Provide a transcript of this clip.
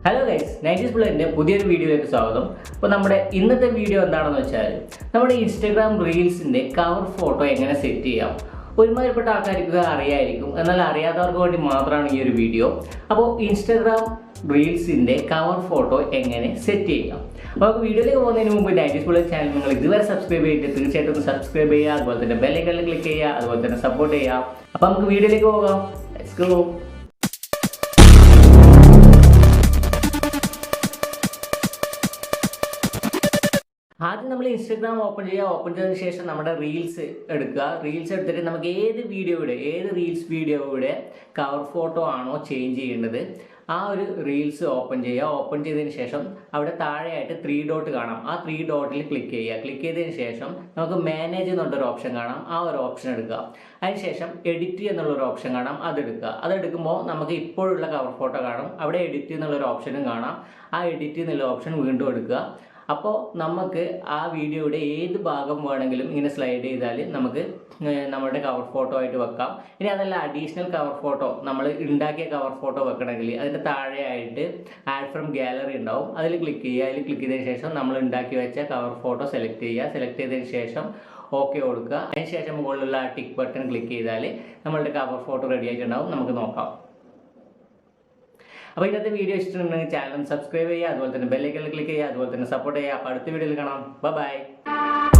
Hello guys, 90s പിള്ളേരിൻ്റെ പുതിയൊരു വീഡിയോയിലേക്ക് സ്വാഗതം. അപ്പോൾ നമ്മുടെ ഇന്നത്തെ വീഡിയോ എന്താണെന്ന് വെച്ചാൽ നമ്മുടെ ഇൻസ്റ്റാഗ്രാം റീൽസിൻ്റെ കവർ ഫോട്ടോ എങ്ങനെ സെറ്റ് ചെയ്യാം. ഒരുമാതിരിപ്പെട്ട ആൾക്കാർക്ക് അറിയായിരിക്കും, എന്നാൽ അറിയാത്തവർക്ക് വേണ്ടി മാത്രമാണ് ഈ ഒരു വീഡിയോ. അപ്പോൾ ഇൻസ്റ്റാഗ്രാം റീൽസിൻ്റെ കവർ ഫോട്ടോ എങ്ങനെ സെറ്റ് ചെയ്യാം. അപ്പോൾ നമുക്ക് വീഡിയോയിലേക്ക് പോകുന്നതിന് മുമ്പ് 90s പിള്ളേർ ചാനൽ നിങ്ങൾ ഇതുവരെ സബ്സ്ക്രൈബ് ചെയ്തിട്ട് തീർച്ചയായിട്ടും ഒന്ന് സബ്സ്ക്രൈബ് ചെയ്യുക. അതുപോലെ തന്നെ ബെല്ലൈക്കണിൽ ക്ലിക്ക് ചെയ്യുക, അതുപോലെ തന്നെ സപ്പോർട്ട് ചെയ്യുക. അപ്പോൾ നമുക്ക് വീഡിയോയിലേക്ക് പോകാം. Let's go. ആദ്യം നമ്മൾ ഇൻസ്റ്റാഗ്രാം ഓപ്പൺ ചെയ്തതിന് ശേഷം നമ്മുടെ റീൽസ് എടുക്കുക. റീൽസ് എടുത്തിട്ട് നമുക്ക് ഏത് റീൽസ് വീഡിയോയുടെ കവർ ഫോട്ടോ ആണോ ചേഞ്ച് ചെയ്യേണ്ടത് ആ ഒരു റീൽസ് ഓപ്പൺ ചെയ്യുക. ഓപ്പൺ ചെയ്തതിന് ശേഷം അവിടെ താഴെയായിട്ട് 3 ഡോട്ട് കാണാം. ആ 3 ഡോട്ടിൽ ക്ലിക്ക് ചെയ്യുക. ക്ലിക്ക് ചെയ്തതിന് ശേഷം നമുക്ക് മാനേജ് എന്നുള്ളൊരു ഓപ്ഷൻ കാണാം. ആ ഒരു ഓപ്ഷൻ എടുക്കുക. അതിനുശേഷം എഡിറ്റ് എന്നുള്ളൊരു ഓപ്ഷൻ കാണാം. അതെടുക്കുക. അതെടുക്കുമ്പോൾ നമുക്ക് ഇപ്പോഴുള്ള കവർ ഫോട്ടോ കാണും. അവിടെ എഡിറ്റ് എന്നുള്ളൊരു ഓപ്ഷനും കാണാം. ആ എഡിറ്റ് എന്നുള്ള ഓപ്ഷൻ വീണ്ടും എടുക്കുക. അപ്പോൾ നമുക്ക് ആ വീഡിയോയുടെ ഏത് ഭാഗം വേണമെങ്കിലും ഇങ്ങനെ സ്ലൈഡ് ചെയ്താൽ നമുക്ക് നമ്മുടെ കവർ ഫോട്ടോ ആയിട്ട് വെക്കാം. ഇനി അതല്ല അഡീഷണൽ കവർ ഫോട്ടോ നമ്മൾ ഉണ്ടാക്കിയ കവർ ഫോട്ടോ വെക്കണമെങ്കിൽ അതിൻ്റെ താഴെയായിട്ട് ആഡ് ഫ്രം ഗാലറി ഉണ്ടാവും. അതിൽ ക്ലിക്ക് ചെയ്യുക. അതിൽ ക്ലിക്ക് ചെയ്തതിന് ശേഷം നമ്മൾ ഉണ്ടാക്കി വെച്ച കവർ ഫോട്ടോ സെലക്ട് ചെയ്യുക. സെലക്ട് ചെയ്തതിന് ശേഷം ഓക്കെ കൊടുക്കുക. അതിന് ശേഷം മുകളിലുള്ള ടിക്ക് ബട്ടൺ ക്ലിക്ക് ചെയ്താൽ നമ്മളുടെ കവർ ഫോട്ടോ റെഡി ആയിട്ടുണ്ടാവും. നമുക്ക് നോക്കാം. അപ്പോൾ ഇന്നത്തെ വീഡിയോ ഇഷ്ടമുണ്ടെങ്കിൽ ചാനൽ സബ്സ്ക്രൈബ് ചെയ്യുക, അതുപോലെ തന്നെ ബെല്ലൈക്കണിൽ ക്ലിക്ക് ചെയ്യുക, അതുപോലെ തന്നെ സപ്പോർട്ട് ചെയ്യുക. അപ്പോൾ അടുത്ത വീഡിയോയിൽ കാണാം. ബൈ.